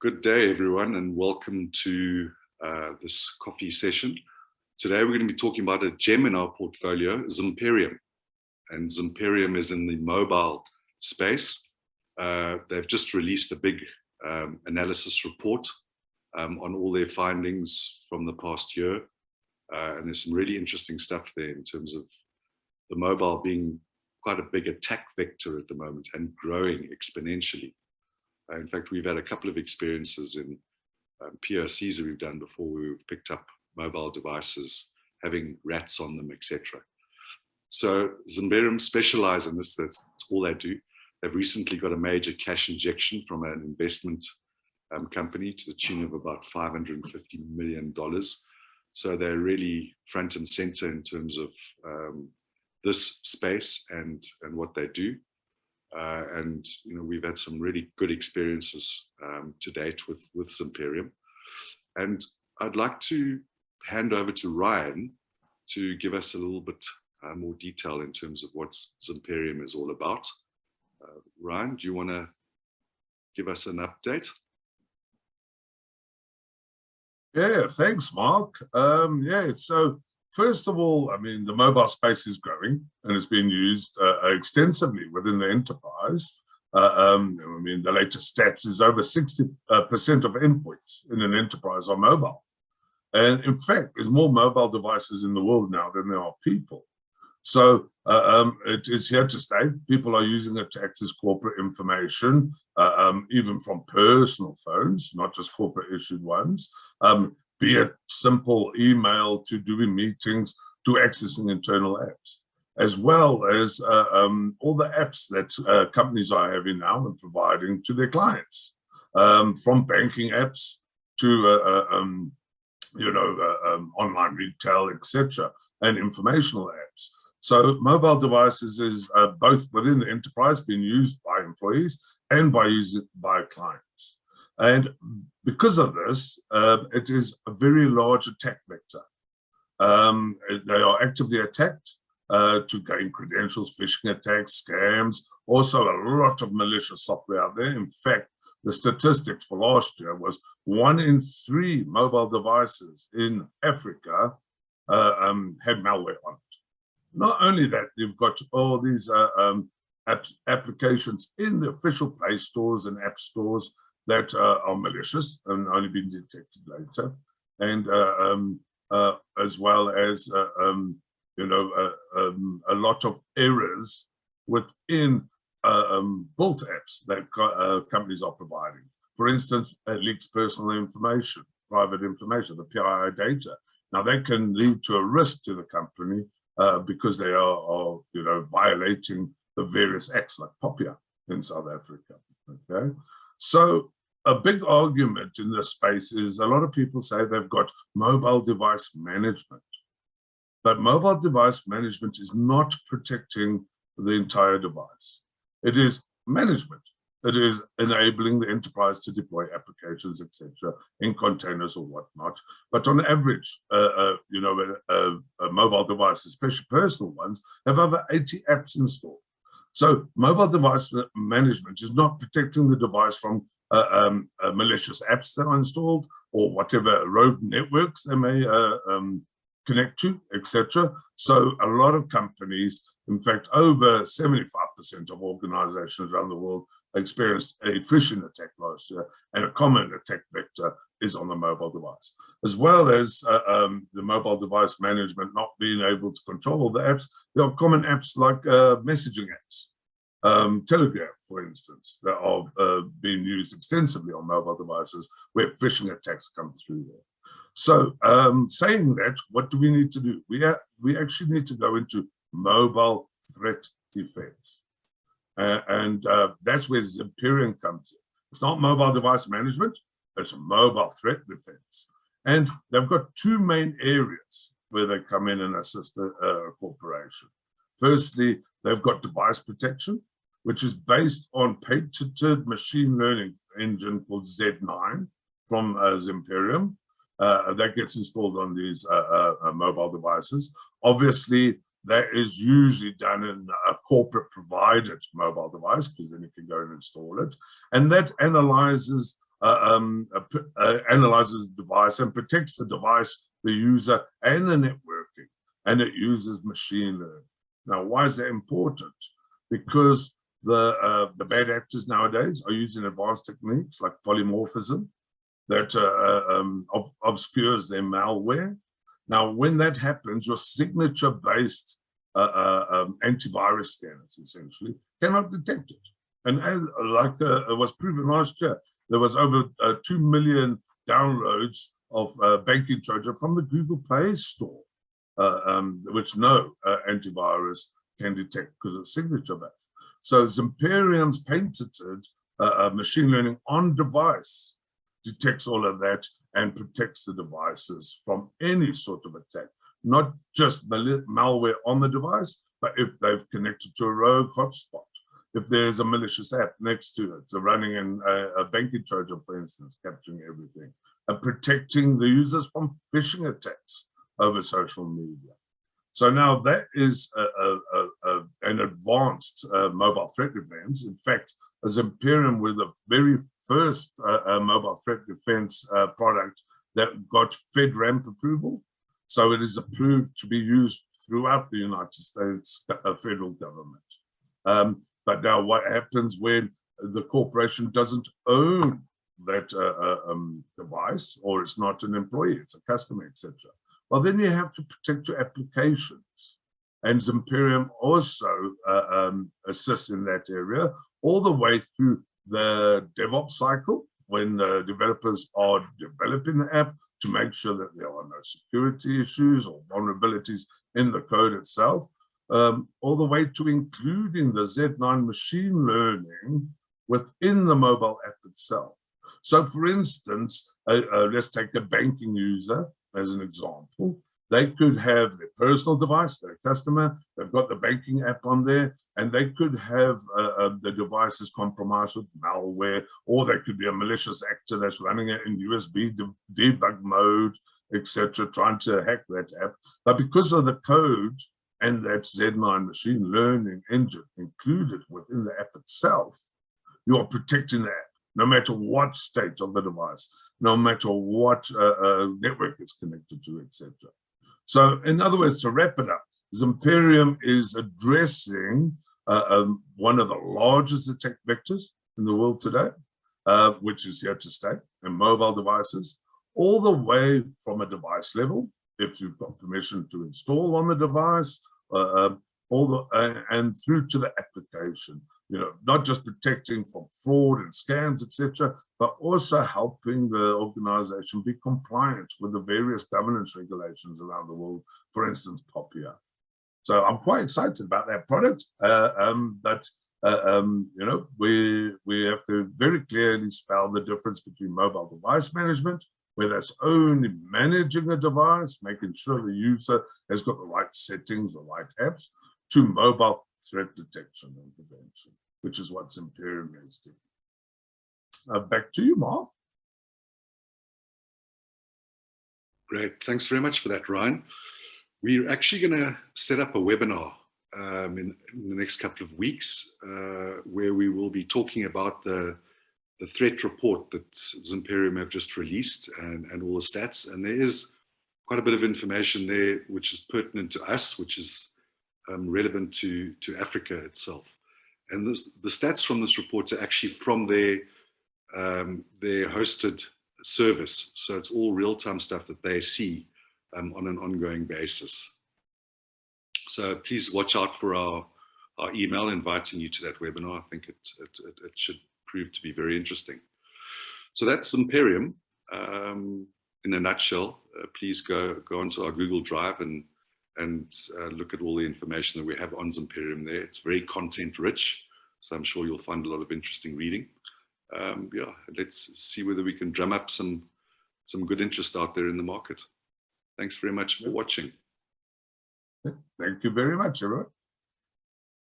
Good day, everyone, and welcome to this coffee session. Today, we're going to be talking about a gem in our portfolio, Zimperium. And Zimperium is in the mobile space. They've just released a big analysis report on all their findings from the past year. And there's some really interesting stuff there in terms of the mobile being quite a big attack vector at the moment and growing exponentially. In fact, we've had a couple of experiences in POCs that we've done before where we've picked up mobile devices having rats on them, etc. So Zimperium specialize in this. That's all they do. They've recently got a major cash injection from an investment company to the tune of about $550 million. So they're really front and center in terms of this space and what they do. And we've had some really good experiences to date with Zimperium. And I'd like to hand over to Ryan to give us a little bit more detail in terms of what Zimperium is all about. Ryan, do you want to give us an update? Yeah, thanks, Mark. So first of all, the mobile space is growing and it's being used extensively within the enterprise. The latest stats is over 60% of endpoints in an enterprise are mobile. And in fact, there's more mobile devices in the world now than there are people. So it is here to stay. People are using it to access corporate information, even from personal phones, not just corporate issued ones. Be it simple email to doing meetings to accessing internal apps, as well as all the apps that companies are having now and providing to their clients, from banking apps to online retail, etc., and informational apps. So mobile devices is both within the enterprise being used by employees and by clients. And because of this, it is a very large attack vector. They are actively attacked to gain credentials, phishing attacks, scams, also a lot of malicious software out there. In fact, the statistics for last year was 1 in 3 mobile devices in Africa had malware on it. Not only that, you've got all these applications in the official Play stores and app stores that are malicious and only being detected later, and as well as a lot of errors within built apps that companies are providing. For instance, it leaks personal information, private information, the PII data. Now that can lead to a risk to the company because they are violating the various acts like POPIA in South Africa. Okay, so a big argument in this space is a lot of people say they've got mobile device management, but mobile device management is not protecting the entire device. It is management. It is enabling the enterprise to deploy applications, etc., in containers or whatnot. But on average, a mobile device, especially personal ones, have over 80 apps installed. So mobile device management is not protecting the device from malicious apps that are installed or whatever rogue networks they may connect to, etc. So a lot of companies, in fact, over 75% of organizations around the world experienced a phishing attack last year, and a common attack vector is on the mobile device, as well as the mobile device management not being able to control all the apps. There are common apps like messaging apps, Telegram, for instance, that are being used extensively on mobile devices where phishing attacks come through there. So saying that, what do we need to do? We actually need to go into mobile threat defense. And that's where Zimperium comes in. It's not mobile device management, it's mobile threat defense. And they've got 2 main areas where they come in and assist a corporation. Firstly, they've got device protection, which is based on patented machine learning engine called Z9 from Zimperium. That gets installed on these mobile devices. Obviously, that is usually done in a corporate provided mobile device, because then you can go and install it. And that analyzes analyzes the device and protects the device, the user, and the networking, and it uses machine learning. Now, why is that important? Because the bad actors nowadays are using advanced techniques like polymorphism that obscures their malware. Now, when that happens, your signature-based antivirus scanners essentially cannot detect it. And as, it was proven last year, there was over 2 million downloads of banking Trojan from the Google Play Store, which no antivirus can detect because it's signature-based. So Zimperium's patented machine learning on device detects all of that and protects the devices from any sort of attack, not just malware on the device, but if they've connected to a rogue hotspot, if there's a malicious app next to it, so running in a banking Trojan, for instance, capturing everything, and protecting the users from phishing attacks over social media. So now that is an advanced mobile threat defense. In fact, Zimperium were the very first mobile threat defense product that got FedRAMP approval. So it is approved to be used throughout the United States federal government. But now what happens when the corporation doesn't own that device, or it's not an employee, it's a customer, etc.? Well, then you have to protect your applications. And Zimperium also assists in that area all the way through the DevOps cycle, when the developers are developing the app, to make sure that there are no security issues or vulnerabilities in the code itself, all the way to including the Z9 machine learning within the mobile app itself. So for instance, let's take a banking user as an example. They could have their personal device, their customer, they've got the banking app on there, and they could have the devices compromised with malware, or there could be a malicious actor that's running it in USB debug mode, etc., trying to hack that app. But because of the code and that Z9 machine learning engine included within the app itself, you are protecting the app, no matter what state of the device, no matter what network it's connected to, etc. So in other words, to wrap it up, Zimperium is addressing one of the largest attack vectors in the world today, which is here to stay, and mobile devices, all the way from a device level, if you've got permission to install on the device, and through to the application. You know, not just protecting from fraud and scams, etc., but also helping the organization be compliant with the various governance regulations around the world, for instance, POPIA. So I'm quite excited about that product, but you know, we have to very clearly spell the difference between mobile device management, where that's only managing a device, making sure the user has got the right settings, the right apps, to mobile threat detection and prevention, which is what Zimperium is doing. Back to you, Mark. Great, thanks very much for that, Ryan. We're actually going to set up a webinar in the next couple of weeks where we will be talking about the threat report that Zimperium have just released and all the stats. And there is quite a bit of information there which is pertinent to us, which is relevant to Africa itself. And the stats from this report are actually from their hosted service. So it's all real-time stuff that they see on an ongoing basis. So please watch out for our email inviting you to that webinar. I think it should prove to be very interesting. So that's Zimperium in a nutshell. Please go onto our Google Drive and look at all the information that we have on Zimperium there. It's very content rich, so I'm sure you'll find a lot of interesting reading. Yeah, let's see whether we can drum up some good interest out there in the market. Thanks very much for watching. Thank you very much, everyone.